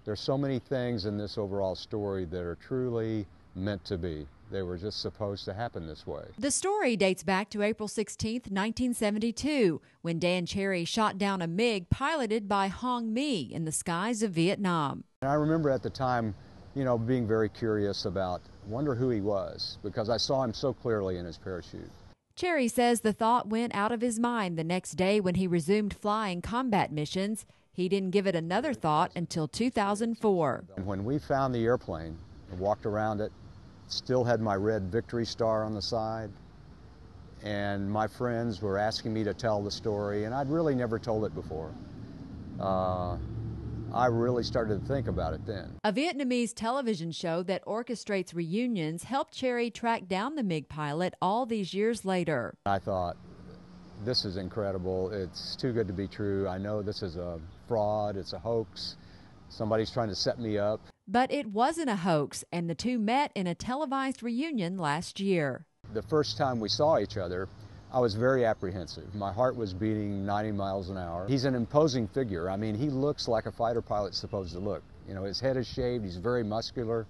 There's so many things in this overall story that are truly meant to be. They were just supposed to happen this way. The story dates back to April 16, 1972, when Dan Cherry shot down a MiG piloted by Hong Mi in the skies of Vietnam. And I remember at the time, being very curious about, wonder who he was, because I saw him so clearly in his parachute. Cherry says the thought went out of his mind the next day when he resumed flying combat missions. He didn't give it another thought until 2004. And when we found the airplane and walked around it, still had my red Victory Star on the side, and my friends were asking me to tell the story, and I'd really never told it before. I really started to think about it then. A Vietnamese television show that orchestrates reunions helped Cherry track down the MiG pilot all these years later. I thought, this is incredible. It's too good to be true. I know this is a fraud. It's a hoax. Somebody's trying to set me up. But it wasn't a hoax, and the two met in a televised reunion last year. The first time we saw each other, I was very apprehensive. My heart was beating 90 miles an hour. He's an imposing figure. I mean, he looks like a fighter pilot's supposed to look. His head is shaved, he's very muscular,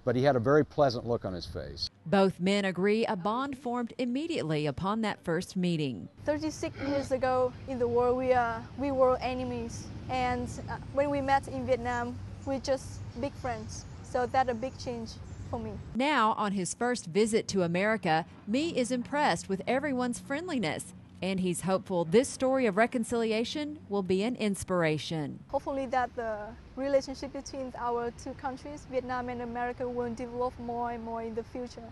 but he had a very pleasant look on his face. Both men agree a bond formed immediately upon that first meeting. 36 years ago in the war, we were enemies. And when we met in Vietnam, we're just big friends. So that's a big change for me. Now, on his first visit to America, Mi is impressed with everyone's friendliness, and he's hopeful this story of reconciliation will be an inspiration. Hopefully that the relationship between our two countries, Vietnam and America, will develop more and more in the future.